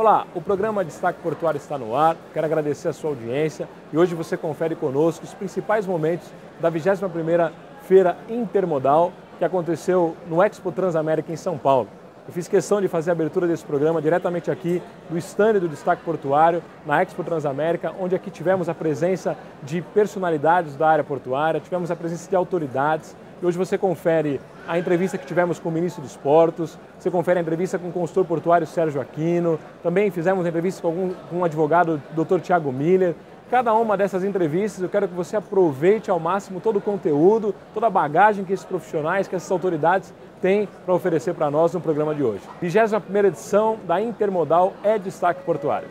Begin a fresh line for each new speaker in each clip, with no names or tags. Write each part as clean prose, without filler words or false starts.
Olá, o programa Destaque Portuário está no ar, quero agradecer a sua audiência e hoje você confere conosco os principais momentos da 21ª Feira Intermodal que aconteceu no Expo Transamérica em São Paulo. Eu fiz questão de fazer a abertura desse programa diretamente aqui do stand do Destaque Portuário, na Expo Transamérica, onde aqui tivemos a presença de personalidades da área portuária, tivemos a presença de autoridades. E hoje você confere a entrevista que tivemos com o ministro dos Portos, você confere a entrevista com o consultor portuário Sérgio Aquino, também fizemos entrevista com o advogado Dr. Thiago Miller. Cada uma dessas entrevistas eu quero que você aproveite ao máximo todo o conteúdo, toda a bagagem que esses profissionais, que essas autoridades têm para oferecer para nós no programa de hoje. 21ª edição da Intermodal é Destaque Portuário.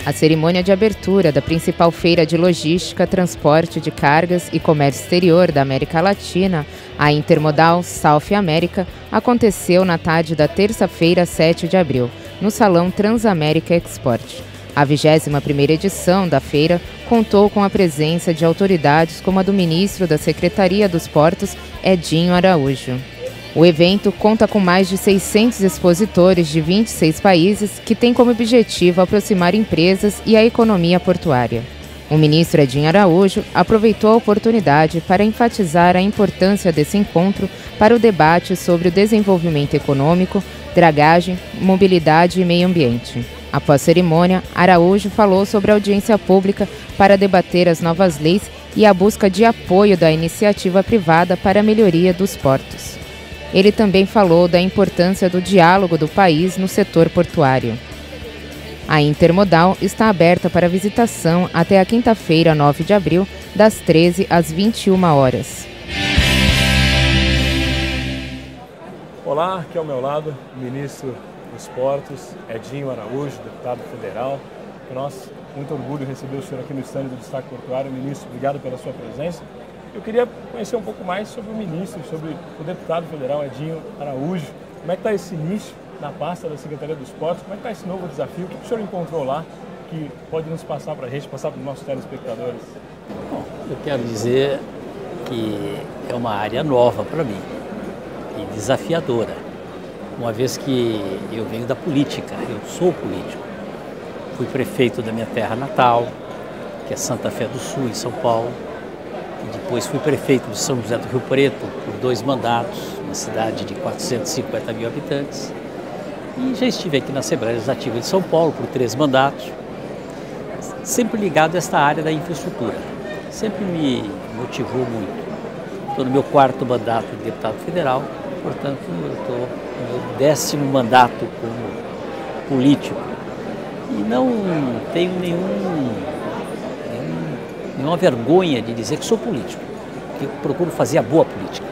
A cerimônia de abertura da principal feira de logística, transporte de cargas e comércio exterior da América Latina, a Intermodal South America, aconteceu na tarde da terça-feira, 7 de abril, no Salão Transamérica Export. A 21ª edição da feira contou com a presença de autoridades como a do ministro da Secretaria dos Portos, Edinho Araújo. O evento conta com mais de 600 expositores de 26 países que tem como objetivo aproximar empresas e a economia portuária. O ministro Edinho Araújo aproveitou a oportunidade para enfatizar a importância desse encontro para o debate sobre o desenvolvimento econômico, dragagem, mobilidade e meio ambiente. Após a cerimônia, Araújo falou sobre a audiência pública para debater as novas leis e a busca de apoio da iniciativa privada para a melhoria dos portos. Ele também falou da importância do diálogo do país no setor portuário. A Intermodal está aberta para visitação até a quinta-feira, 9 de abril, das 13 às 21 horas.
Olá, aqui ao meu lado, o ministro dos Portos, Edinho Araújo, deputado federal. Para nós, muito orgulho receber o senhor aqui no stand do Destaque Portuário. Ministro, obrigado pela sua presença. Eu queria conhecer um pouco mais sobre o ministro, sobre o deputado federal Edinho Araújo. Como é que está esse início na pasta da Secretaria dos Portos? Como é que está esse novo desafio? O que o senhor encontrou lá que pode nos passar para a gente, passar para os nossos telespectadores?
Bom, eu quero dizer que é uma área nova para mim e desafiadora, uma vez que eu venho da política, eu sou político. Fui prefeito da minha terra natal, que é Santa Fé do Sul, em São Paulo. Depois fui prefeito de São José do Rio Preto por 2 mandatos, uma cidade de 450 mil habitantes. E já estive aqui na Assembleia Legislativa de São Paulo por 3 mandatos, sempre ligado a esta área da infraestrutura. Sempre me motivou muito. Estou no meu 4º mandato de deputado federal, portanto eu estou no meu 10º mandato como político. E não tenho nenhuma vergonha de dizer que sou político, que procuro fazer a boa política,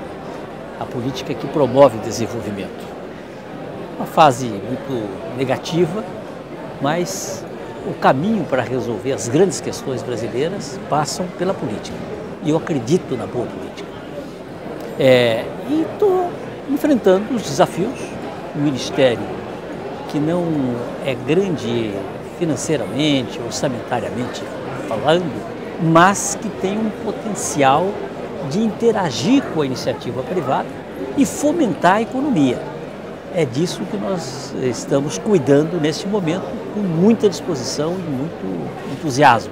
a política que promove o desenvolvimento. Uma fase muito negativa, mas o caminho para resolver as grandes questões brasileiras passam pela política. E eu acredito na boa política. E estou enfrentando os desafios do Ministério, que não é grande financeiramente, orçamentariamente falando, mas que tem um potencial de interagir com a iniciativa privada e fomentar a economia. É disso que nós estamos cuidando neste momento, com muita disposição e muito entusiasmo.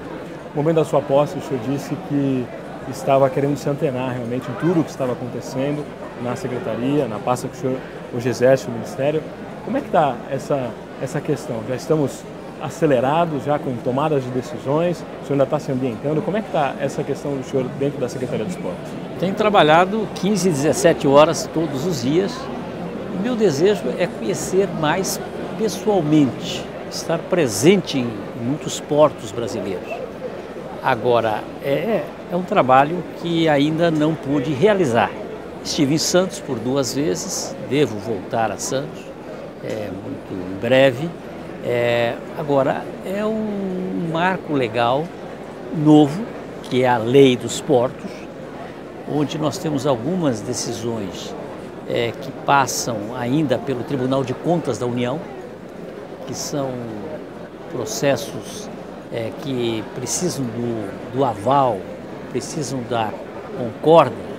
No momento da sua posse, o senhor disse que estava querendo se antenar realmente em tudo o que estava acontecendo na Secretaria, na pasta que o senhor hoje exerce o Ministério. Como é que está essa questão? Já estamos acelerados, já com tomadas de decisões? O senhor ainda está se ambientando? Como é que está essa questão do senhor dentro da Secretaria dos Portos?
Tenho trabalhado 15, 17 horas todos os dias. O meu desejo é conhecer mais pessoalmente, estar presente em muitos portos brasileiros. Agora, é um trabalho que ainda não pude realizar. Estive em Santos por 2 vezes, devo voltar a Santos muito em breve. Agora, é um marco legal novo, que é a Lei dos Portos, onde nós temos algumas decisões que passam ainda pelo Tribunal de Contas da União, que são processos que precisam do aval, precisam da concórdia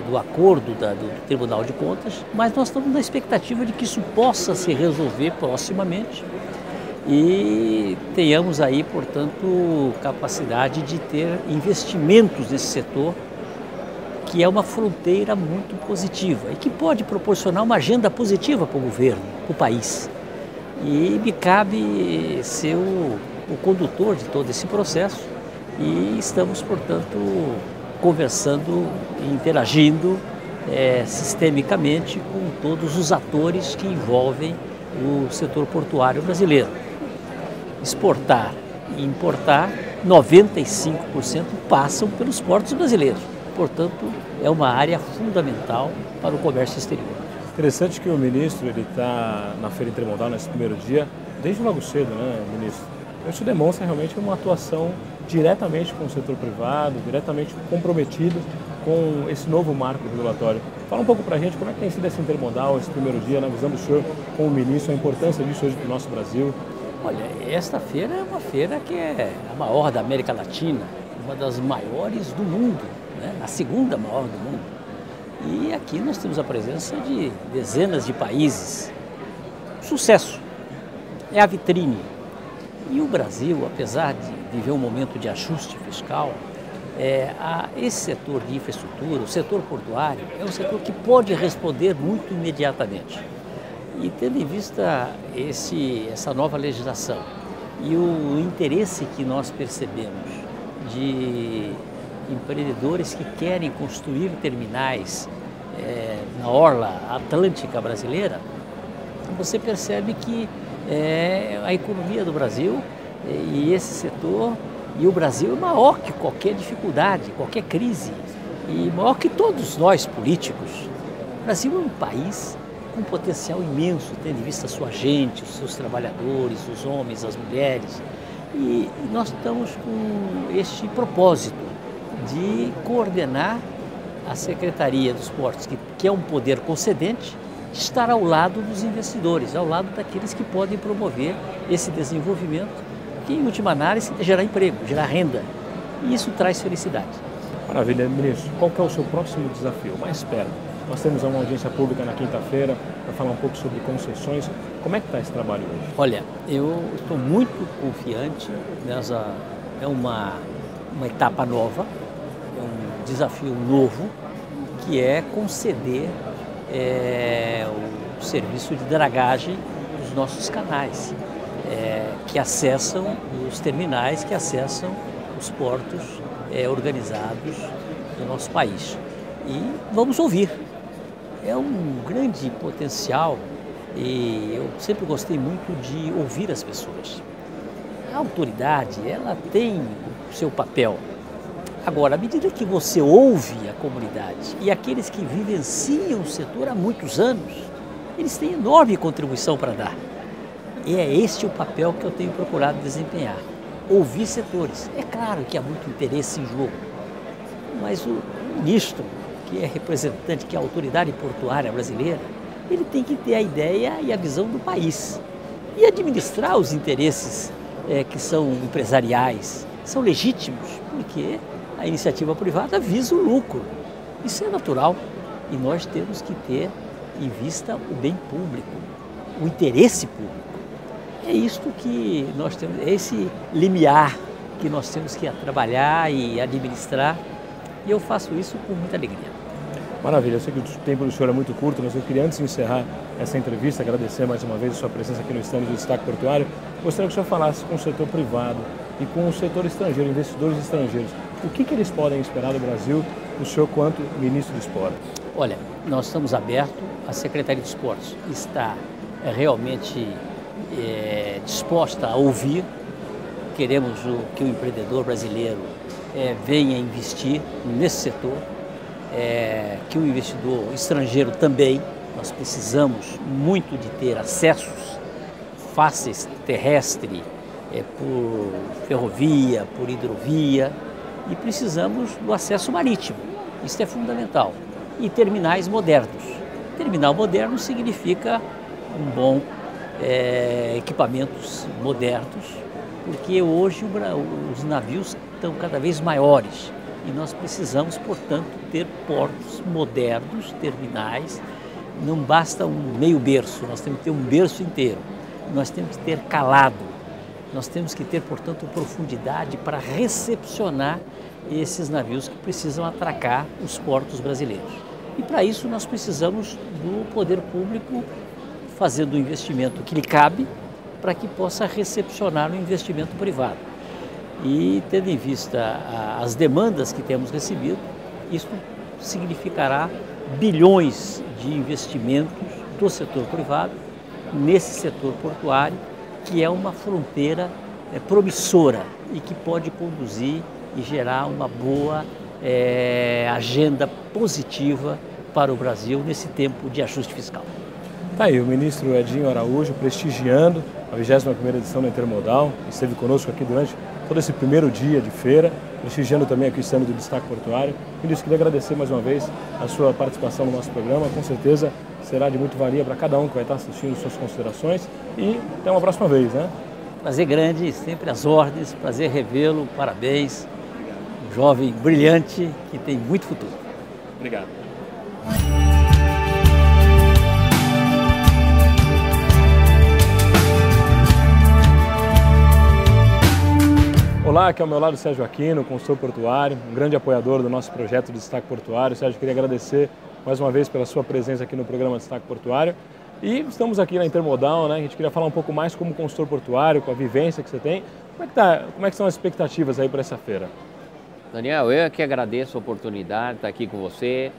do acordo do Tribunal de Contas, mas nós estamos na expectativa de que isso possa se resolver proximamente e tenhamos aí, portanto, capacidade de ter investimentos nesse setor, que é uma fronteira muito positiva e que pode proporcionar uma agenda positiva para o governo, para o país. E me cabe ser o condutor de todo esse processo e estamos, portanto, conversando e interagindo sistemicamente com todos os atores que envolvem o setor portuário brasileiro. Exportar e importar, 95% passam pelos portos brasileiros. Portanto, é uma área fundamental para o comércio exterior.
Interessante que o ministro está na Feira Intermodal nesse primeiro dia, desde logo cedo, né, ministro? Isso demonstra realmente uma atuação diretamente com o setor privado, diretamente comprometido com esse novo marco regulatório. Fala um pouco para a gente como é que tem sido esse intermodal, esse primeiro dia, na visão do senhor como ministro, a importância disso hoje para o nosso Brasil.
Olha, esta feira é uma feira que é a maior da América Latina, uma das maiores do mundo, né? A segunda maior do mundo. E aqui nós temos a presença de dezenas de países. Sucesso, é a vitrine. E o Brasil, apesar de viver um momento de ajuste fiscal, esse setor de infraestrutura, o setor portuário, é um setor que pode responder muito imediatamente. E tendo em vista essa nova legislação e o interesse que nós percebemos de empreendedores que querem construir terminais na orla atlântica brasileira, você percebe que a economia do Brasil e esse setor, e o Brasil é maior que qualquer dificuldade, qualquer crise, e maior que todos nós políticos. O Brasil é um país com um potencial imenso, tendo em vista a sua gente, os seus trabalhadores, os homens, as mulheres. E nós estamos com este propósito de coordenar a Secretaria dos Portos, que é um poder concedente, estar ao lado dos investidores, ao lado daqueles que podem promover esse desenvolvimento, que em última análise é gerar emprego, gerar renda, e isso traz felicidade.
Maravilha, ministro. Qual que é o seu próximo desafio, mais perto? Nós temos uma audiência pública na quinta-feira para falar um pouco sobre concessões. Como é que está esse trabalho hoje?
Olha, eu estou muito confiante é uma etapa nova, é um desafio novo, que é conceder o serviço de dragagem dos nossos canais, que acessam os terminais, que acessam os portos organizados do nosso país. E vamos ouvir. É um grande potencial e eu sempre gostei muito de ouvir as pessoas. A autoridade, ela tem o seu papel. Agora, à medida que você ouve a comunidade e aqueles que vivenciam o setor há muitos anos, eles têm enorme contribuição para dar. E é este o papel que eu tenho procurado desempenhar. Ouvir setores. É claro que há muito interesse em jogo, mas o ministro, que é representante, que é a autoridade portuária brasileira, ele tem que ter a ideia e a visão do país e administrar os interesses que são empresariais, são legítimos, porque a iniciativa privada visa o lucro. Isso é natural e nós temos que ter em vista o bem público, o interesse público. É isto que nós temos, é esse limiar que nós temos que trabalhar e administrar, e eu faço isso com muita alegria.
Maravilha, eu sei que o tempo do senhor é muito curto, mas eu queria, antes de encerrar essa entrevista, agradecer mais uma vez a sua presença aqui no stand do Destaque Portuário. Gostaria que o senhor falasse com o setor privado e com o setor estrangeiro, investidores estrangeiros. O que eles podem esperar do Brasil, o senhor quanto ministro do Esporte?
Olha, nós estamos abertos, a Secretaria dos Esportes está realmente disposta a ouvir. Queremos que o empreendedor brasileiro venha investir nesse setor. Que o investidor estrangeiro também. Nós precisamos muito de ter acessos fáceis, terrestre, por ferrovia, por hidrovia, e precisamos do acesso marítimo. Isso é fundamental. E terminais modernos. Terminal moderno significa um bom equipamentos modernos, porque hoje os navios estão cada vez maiores E nós precisamos, portanto, ter portos modernos, terminais. Não basta um meio berço, nós temos que ter um berço inteiro. Nós temos que ter calado. Nós temos que ter, portanto, profundidade para recepcionar esses navios que precisam atracar os portos brasileiros. E para isso nós precisamos do poder público fazendo o investimento que lhe cabe para que possa recepcionar o investimento privado. E tendo em vista as demandas que temos recebido, isso significará bilhões de investimentos do setor privado nesse setor portuário, que é uma fronteira promissora e que pode conduzir e gerar uma boa agenda positiva para o Brasil nesse tempo de ajuste fiscal.
Tá aí o ministro Edinho Araújo prestigiando a 21ª edição da Intermodal, esteve conosco aqui durante todo esse primeiro dia de feira, prestigiando também aqui o stand do Destaque Portuário. Ministro, queria agradecer mais uma vez a sua participação no nosso programa, com certeza será de muito valia para cada um que vai estar assistindo, suas considerações, e até uma próxima vez, né?
Prazer grande, sempre às ordens, prazer revê-lo, parabéns, um jovem brilhante que tem muito futuro.
Obrigado. Olá, aqui ao meu lado o Sérgio Aquino, consultor portuário, um grande apoiador do nosso projeto Destaque Portuário. Sérgio, queria agradecer mais uma vez pela sua presença aqui no programa Destaque Portuário. E estamos aqui na Intermodal, né? A gente queria falar um pouco mais como consultor portuário, com a vivência que você tem. Como é que são as expectativas aí para essa feira?
Daniel, eu que agradeço a oportunidade de estar aqui com você.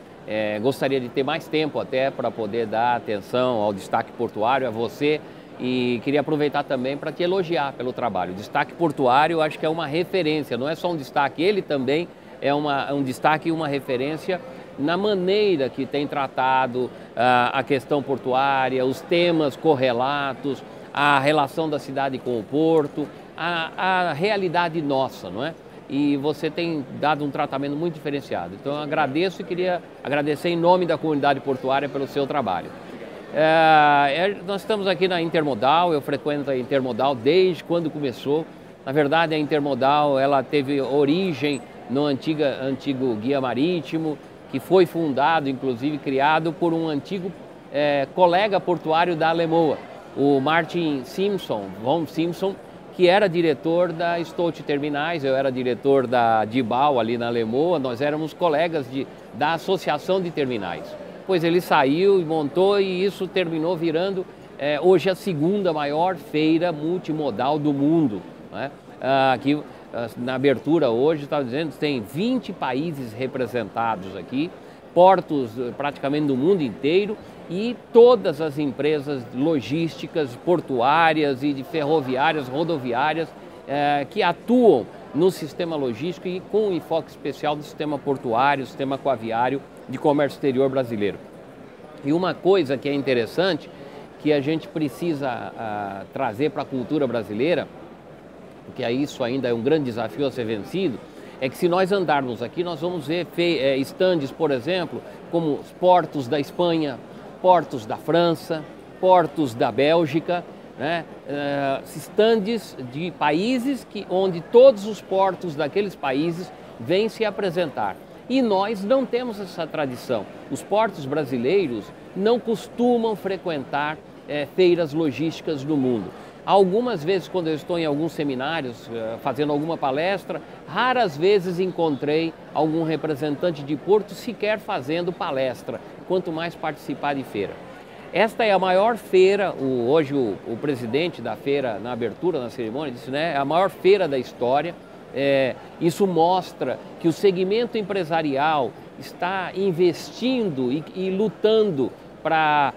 Gostaria de ter mais tempo até para poder dar atenção ao Destaque Portuário, a você. E queria aproveitar também para te elogiar pelo trabalho. O Destaque Portuário, eu acho que é uma referência, não é só um destaque, ele também é um destaque e uma referência na maneira que tem tratado a questão portuária, os temas correlatos, a relação da cidade com o porto, a realidade nossa, não é? E você tem dado um tratamento muito diferenciado. Então eu agradeço e queria agradecer em nome da comunidade portuária pelo seu trabalho. Nós estamos aqui na Intermodal, eu frequento a Intermodal desde quando começou. Na verdade, a Intermodal ela teve origem no antigo Guia Marítimo, que foi fundado, inclusive criado por um antigo colega portuário da Alemoa, o Martin von Simpson, que era diretor da Stolt Terminais, eu era diretor da Dibal ali na Alemoa, nós éramos colegas da Associação de Terminais. Depois ele saiu e montou e isso terminou virando hoje a segunda maior feira multimodal do mundo, né? Aqui na abertura hoje, estava dizendo, tem 20 países representados aqui, portos praticamente do mundo inteiro e todas as empresas logísticas, portuárias e de ferroviárias, rodoviárias que atuam no sistema logístico e com um enfoque especial do sistema portuário, sistema aquaviário de comércio exterior brasileiro. E uma coisa que é interessante, que a gente precisa trazer para a cultura brasileira, porque isso ainda é um grande desafio a ser vencido, é que se nós andarmos aqui, nós vamos ver estandes, por exemplo, como os portos da Espanha, portos da França, portos da Bélgica, né? Estandes de países onde todos os portos daqueles países vêm se apresentar. E nós não temos essa tradição. Os portos brasileiros não costumam frequentar feiras logísticas no mundo. Algumas vezes, quando eu estou em alguns seminários, fazendo alguma palestra, raras vezes encontrei algum representante de porto sequer fazendo palestra, quanto mais participar de feira. Esta é a maior feira, hoje o presidente da feira, na abertura, na cerimônia, disse, né, é a maior feira da história. Isso mostra que o segmento empresarial está investindo e lutando para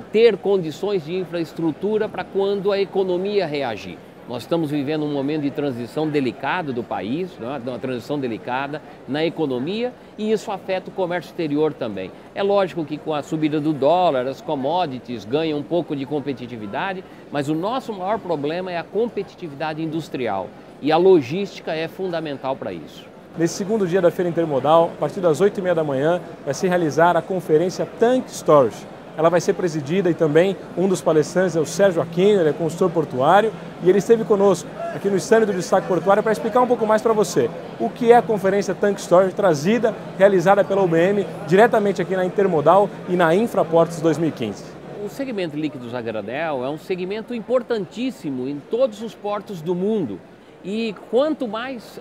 ter condições de infraestrutura para quando a economia reagir. Nós estamos vivendo um momento de transição delicado do país, né? Uma transição delicada na economia e isso afeta o comércio exterior também. É lógico que com a subida do dólar, as commodities ganham um pouco de competitividade, mas o nosso maior problema é a competitividade industrial e a logística é fundamental para isso.
Nesse segundo dia da Feira Intermodal, a partir das 8h30 da manhã, vai se realizar a conferência Tank Storage. ela vai ser presidida e também um dos palestrantes é o Sérgio Aquino, ele é consultor portuário e ele esteve conosco aqui no stand do Destaque Portuário para explicar um pouco mais para você o que é a conferência Tank Storage trazida, realizada pela UBM, diretamente aqui na Intermodal e na Infraportos 2015.
O segmento de líquidos a granel é um segmento importantíssimo em todos os portos do mundo. E quanto mais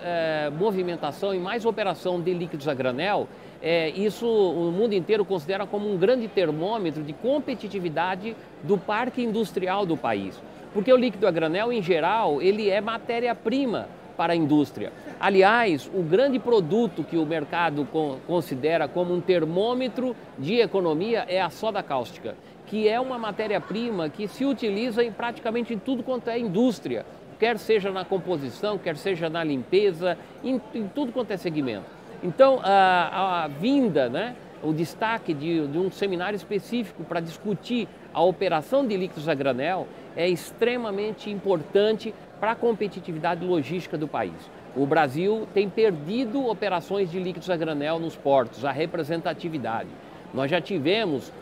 movimentação e mais operação de líquidos a granel, isso o mundo inteiro considera como um grande termômetro de competitividade do parque industrial do país. Porque o líquido a granel, em geral, ele é matéria-prima para a indústria. Aliás, o grande produto que o mercado considera como um termômetro de economia é a soda cáustica, que é uma matéria-prima que se utiliza em praticamente tudo quanto é indústria, quer seja na composição, quer seja na limpeza, em tudo quanto é segmento. Então, a vinda, né, o destaque de um seminário específico para discutir a operação de líquidos a granel é extremamente importante para a competitividade logística do país. O Brasil tem perdido operações de líquidos a granel nos portos, a representatividade. Nós já tivemos,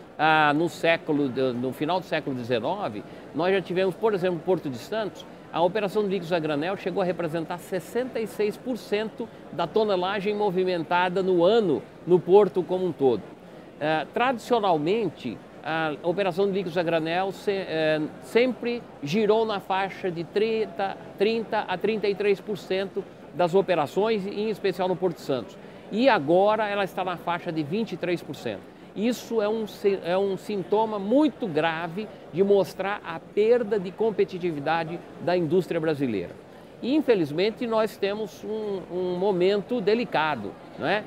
no final do século XIX, nós já tivemos, por exemplo, no Porto de Santos, a operação de líquidos a granel chegou a representar 66% da tonelagem movimentada no ano no porto como um todo. Tradicionalmente, a operação de líquidos a granel sempre girou na faixa de 30 a 33% das operações, em especial no Porto de Santos. E agora ela está na faixa de 23%. Isso é um sintoma muito grave de mostrar a perda de competitividade da indústria brasileira. E, infelizmente, nós temos um momento delicado, né?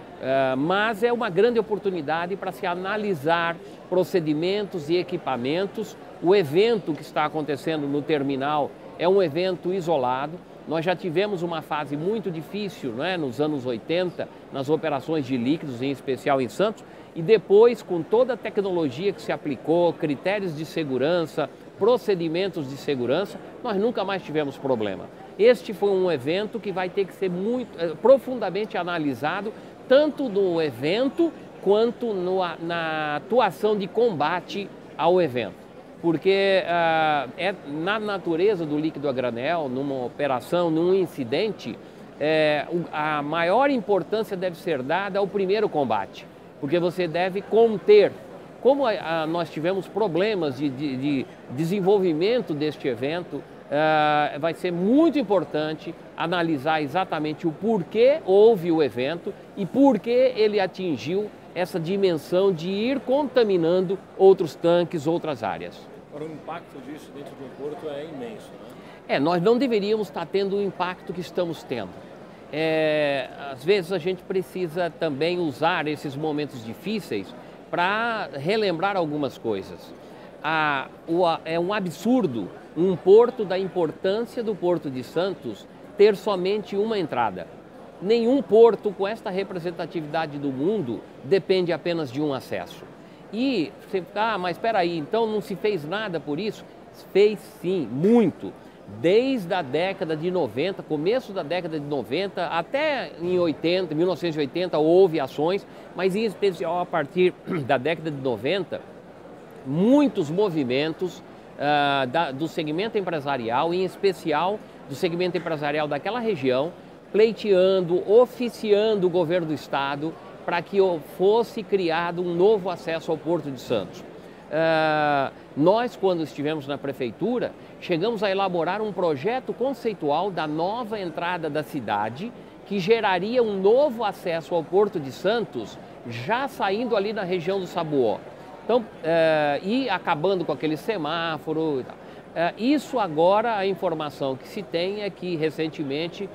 Mas é uma grande oportunidade para se analisar procedimentos e equipamentos. O evento que está acontecendo no terminal é um evento isolado. Nós já tivemos uma fase muito difícil, né, nos anos 80, nas operações de líquidos, em especial em Santos, e depois, com toda a tecnologia que se aplicou, critérios de segurança, procedimentos de segurança, nós nunca mais tivemos problema. Este foi um evento que vai ter que ser profundamente analisado, tanto no evento quanto na atuação de combate ao evento. Porque é na natureza do líquido a granel, numa operação, num incidente, a maior importância deve ser dada ao primeiro combate, porque você deve conter. Como nós tivemos problemas de desenvolvimento deste evento, vai ser muito importante analisar exatamente o porquê houve o evento e porquê ele atingiu essa dimensão de ir contaminando outros tanques, outras áreas.
Agora, o impacto disso dentro de um porto é imenso, né?
Nós não deveríamos estar tendo o impacto que estamos tendo. Às vezes a gente precisa também usar esses momentos difíceis para relembrar algumas coisas. É um absurdo um porto da importância do Porto de Santos ter somente uma entrada. Nenhum porto com esta representatividade do mundo depende apenas de um acesso. E você mas espera aí, então não se fez nada por isso? Fez sim, muito. Desde a década de 90, começo da década de 90, até em 1980 houve ações, mas em especial a partir da década de 90, muitos movimentos do segmento empresarial, em especial do segmento empresarial daquela região, pleiteando, oficiando o governo do estado para que fosse criado um novo acesso ao Porto de Santos. Nós, quando estivemos na prefeitura, chegamos a elaborar um projeto conceitual da nova entrada da cidade, que geraria um novo acesso ao Porto de Santos, já saindo ali na região do Sabuó. Então, e acabando com aquele semáforo e tal. Isso agora, a informação que se tem é que recentemente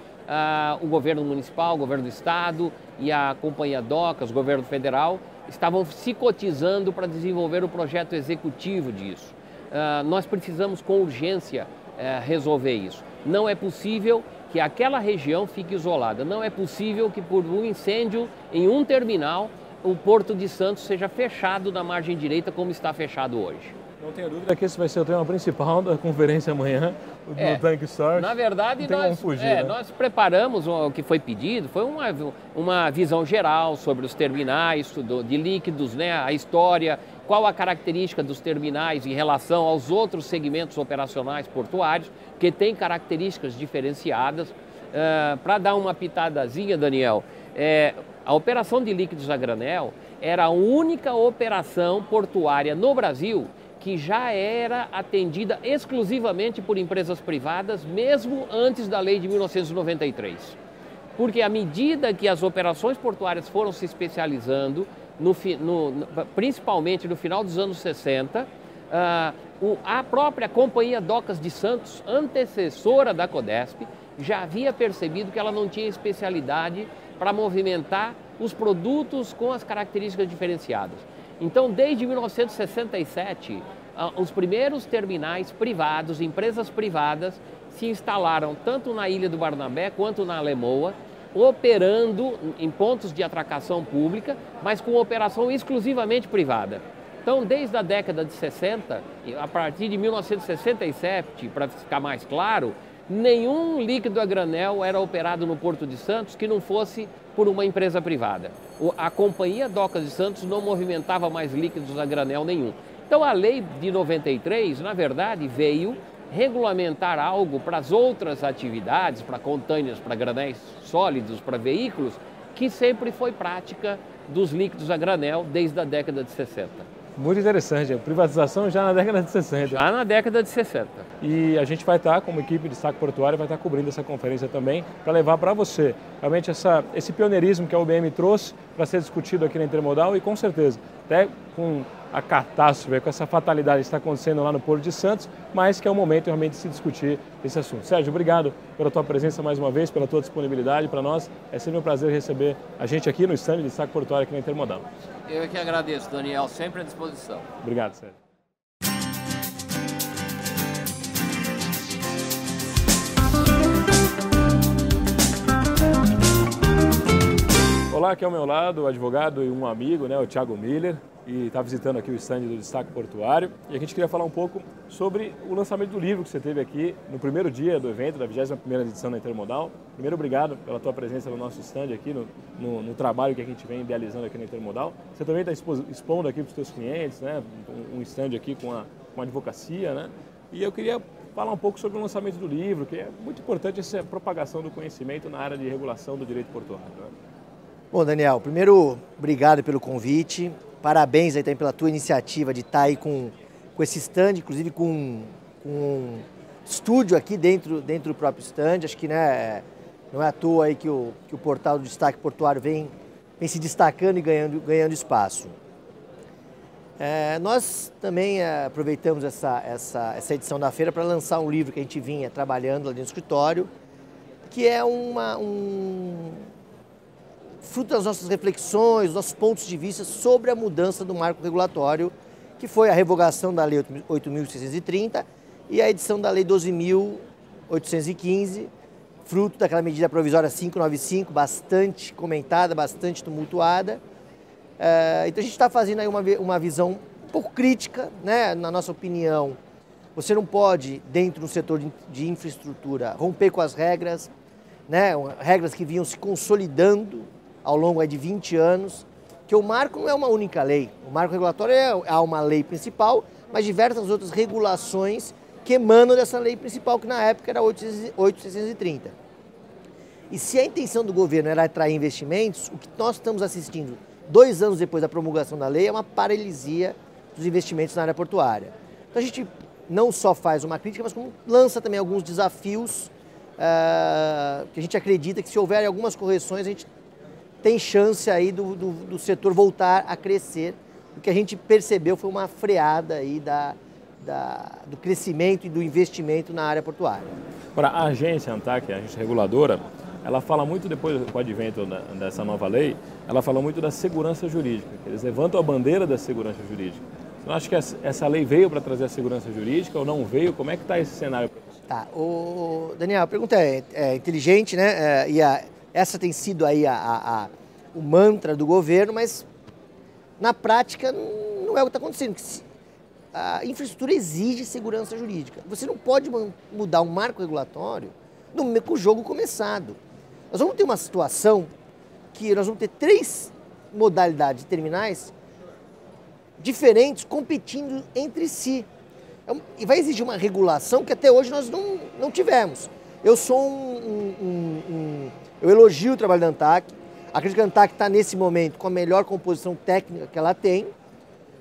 o governo municipal, o governo do estado e a companhia Docas, o governo federal, estavam se cotizando para desenvolver o projeto executivo disso. Nós precisamos com urgência resolver isso. Não é possível que aquela região fique isolada, não é possível que por um incêndio em um terminal o Porto de Santos seja fechado na margem direita como está fechado hoje.
Não tenho dúvida que esse vai ser o tema principal da conferência amanhã, no Tank Storage.
Na verdade, nós preparamos o que foi pedido, foi uma visão geral sobre os terminais de líquidos, né, a história, qual a característica dos terminais em relação aos outros segmentos operacionais portuários, que tem características diferenciadas. Para dar uma pitadazinha, Daniel, a operação de líquidos a granel era a única operação portuária no Brasil que já era atendida exclusivamente por empresas privadas, mesmo antes da lei de 1993. Porque à medida que as operações portuárias foram se especializando, principalmente no final dos anos 60, a própria Companhia Docas de Santos, antecessora da Codesp, já havia percebido que ela não tinha especialidade para movimentar os produtos com as características diferenciadas. Então, desde 1967, os primeiros terminais privados, empresas privadas, se instalaram tanto na Ilha do Barnabé quanto na Alemoa, operando em pontos de atracação pública, mas com operação exclusivamente privada. Então, desde a década de 60, a partir de 1967, para ficar mais claro, nenhum líquido a granel era operado no Porto de Santos que não fosse por uma empresa privada. A Companhia Docas de Santos não movimentava mais líquidos a granel nenhum. Então a lei de 93, na verdade, veio regulamentar algo para as outras atividades, para containers, para granéis sólidos, para veículos, que sempre foi prática dos líquidos a granel desde a década de 60.
Muito interessante, a privatização já na década de 60.
Já na década de 60.
E a gente vai estar, como equipe de Destaque Portuário, vai estar cobrindo essa conferência também para levar para você realmente esse pioneirismo que a UBM trouxe para ser discutido aqui na Intermodal e com certeza, até com a catástrofe, com essa fatalidade que está acontecendo lá no Porto de Santos, mas que é o momento realmente de se discutir esse assunto. Sérgio, obrigado pela tua presença mais uma vez, pela tua disponibilidade para nós. É sempre um prazer receber a gente aqui no stand de Destaque Portuário aqui na Intermodal.
Eu é que agradeço, Daniel, sempre à disposição.
Obrigado, Sérgio. Olá, aqui ao meu lado o advogado e um amigo, né, o Thiago Miller, e está visitando aqui o stand do Destaque Portuário. E a gente queria falar um pouco sobre o lançamento do livro que você teve aqui no primeiro dia do evento, da 21ª edição da Intermodal. Primeiro, obrigado pela tua presença no nosso stand aqui, no trabalho que a gente vem idealizando aqui na Intermodal. Você também está expondo aqui para os teus clientes, né, um stand aqui com a advocacia, né? E eu queria falar um pouco sobre o lançamento do livro, que é muito importante essa propagação do conhecimento na área de regulação do direito portuário, né?
Bom, Daniel, primeiro, obrigado pelo convite, parabéns aí também pela tua iniciativa de estar aí com esse stand, inclusive com um estúdio aqui dentro do próprio stand. Acho que, né, não é à toa aí que o portal do Destaque Portuário vem se destacando e ganhando espaço. Nós também aproveitamos essa edição da feira para lançar um livro que a gente vinha trabalhando lá dentro do escritório, que é fruto das nossas reflexões, dos nossos pontos de vista sobre a mudança do marco regulatório, que foi a revogação da Lei 8.630 e a edição da Lei 12.815, fruto daquela medida provisória 595, bastante comentada, bastante tumultuada. Então a gente está fazendo aí uma visão um pouco crítica, né? Na nossa opinião, você não pode, dentro do setor de infraestrutura, romper com as regras, né? Regras que vinham se consolidando ao longo de 20 anos, que o marco não é uma única lei. O marco regulatório é uma lei principal, mas diversas outras regulações que emanam dessa lei principal, que na época era 8.630. E se a intenção do governo era atrair investimentos, o que nós estamos assistindo 2 anos depois da promulgação da lei é uma paralisia dos investimentos na área portuária. Então a gente não só faz uma crítica, mas como lança também alguns desafios que a gente acredita que se houver algumas correções, a gente tem chance aí do setor voltar a crescer. O que a gente percebeu foi uma freada aí do crescimento e do investimento na área portuária.
Para a agência ANTAC, a agência reguladora, ela fala muito, depois do advento dessa nova lei, ela fala muito da segurança jurídica. Eles levantam a bandeira da segurança jurídica. Você não acha que essa lei veio para trazer a segurança jurídica ou não veio? Como é que está esse cenário para você?
Tá, Daniel, a pergunta é inteligente, né? Essa tem sido aí o mantra do governo, mas na prática não é o que está acontecendo. a infraestrutura exige segurança jurídica. Você não pode mudar um marco regulatório com o jogo começado. Nós vamos ter uma situação que nós vamos ter 3 modalidades de terminais diferentes competindo entre si. E vai exigir uma regulação que até hoje nós não tivemos. Eu eu elogio o trabalho da ANTAQ, acredito que a ANTAQ está nesse momento com a melhor composição técnica que ela tem,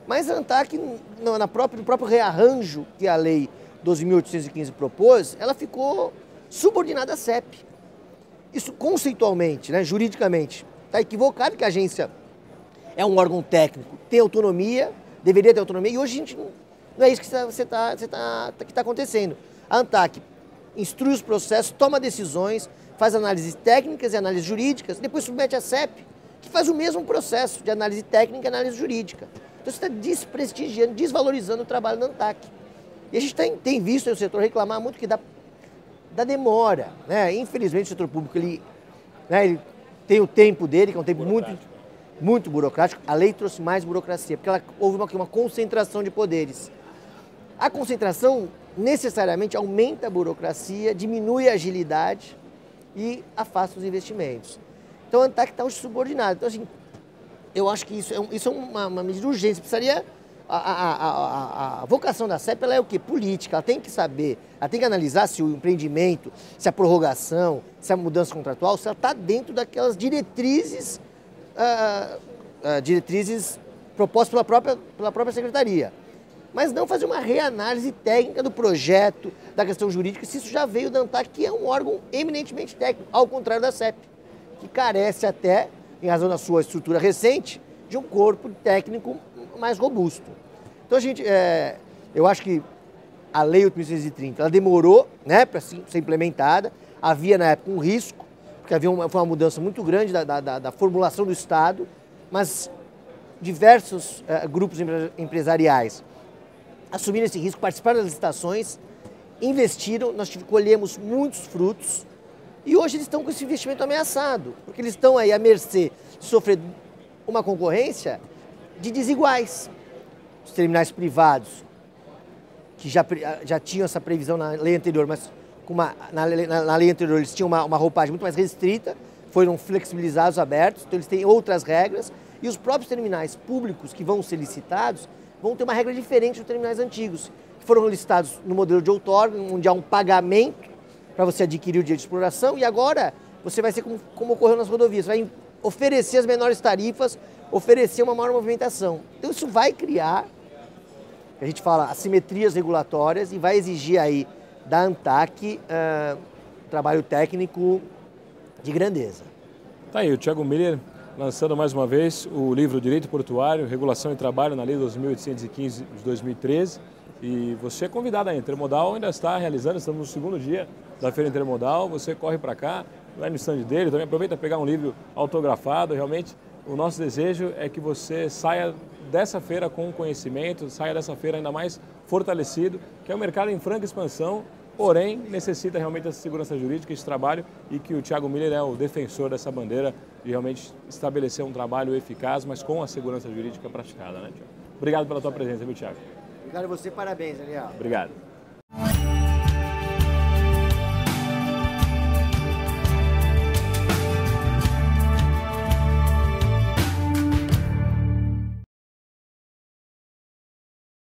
mas a ANTAQ, no próprio rearranjo que a Lei 12.815 propôs, ela ficou subordinada à CEP. Isso conceitualmente, né, juridicamente, está equivocado, que a agência é um órgão técnico, tem autonomia, deveria ter autonomia, e hoje a gente não é isso que está acontecendo. A ANTAQ instrui os processos, toma decisões, faz análises técnicas e análises jurídicas, depois submete à CEP, que faz o mesmo processo de análise técnica e análise jurídica. Então você está desprestigiando, desvalorizando o trabalho da ANTAQ. E a gente tem visto o setor reclamar muito que da demora, né? Infelizmente o setor público ele tem o tempo dele, que é um tempo muito burocrático. A lei trouxe mais burocracia, porque houve uma concentração de poderes. A concentração necessariamente aumenta a burocracia, diminui a agilidade e afasta os investimentos. Então a ANTAQ está subordinada. Então, assim, eu acho que isso é uma medida de urgência. Precisaria. A vocação da CEP ela é o quê? Política. Ela tem que saber, ela tem que analisar se o empreendimento, se a prorrogação, se a mudança contratual, se ela está dentro daquelas diretrizes, propostas pela própria secretaria. Mas não fazer uma reanálise técnica do projeto, da questão jurídica, se isso já veio da ANTAQ, que é um órgão eminentemente técnico, ao contrário da CEP, que carece até, em razão da sua estrutura recente, de um corpo técnico mais robusto. Então, eu acho que a Lei 8.630, ela demorou, né, para ser implementada, havia na época um risco, porque foi uma mudança muito grande da formulação do Estado, mas diversos grupos empresariais assumiram esse risco, participaram das licitações, investiram, nós colhemos muitos frutos e hoje eles estão com esse investimento ameaçado, porque eles estão aí à mercê de sofrer uma concorrência de desiguais. Os terminais privados, que já tinham essa previsão na lei anterior, mas na lei anterior eles tinham uma roupagem muito mais restrita, foram flexibilizados, abertos, então eles têm outras regras, e os próprios terminais públicos que vão ser licitados vão ter uma regra diferente dos terminais antigos, que foram licitados no modelo de outorga, onde há um pagamento para você adquirir o direito de exploração, e agora você vai ser como ocorreu nas rodovias, vai oferecer as menores tarifas, oferecer uma maior movimentação. Então isso vai criar, a gente fala, assimetrias regulatórias e vai exigir aí da ANTAQ trabalho técnico de grandeza.
Tá aí, o Thiago Miller lançando mais uma vez o livro Direito Portuário, Regulação e Trabalho na Lei 12.815 de 2013. E você é convidado aí, Intermodal ainda está realizando, estamos no segundo dia da Feira Intermodal, você corre para cá, vai no stand dele, também aproveita para pegar um livro autografado. Realmente o nosso desejo é que você saia dessa feira com conhecimento, saia dessa feira ainda mais fortalecido, que é um mercado em franca expansão, porém necessita realmente dessa segurança jurídica, esse trabalho, e que o Thiago Miller é o defensor dessa bandeira de realmente estabelecer um trabalho eficaz, mas com a segurança jurídica praticada, né, Thiago? Obrigado pela tua presença, viu, Thiago?
Obrigado a você, parabéns, Daniel.
Obrigado.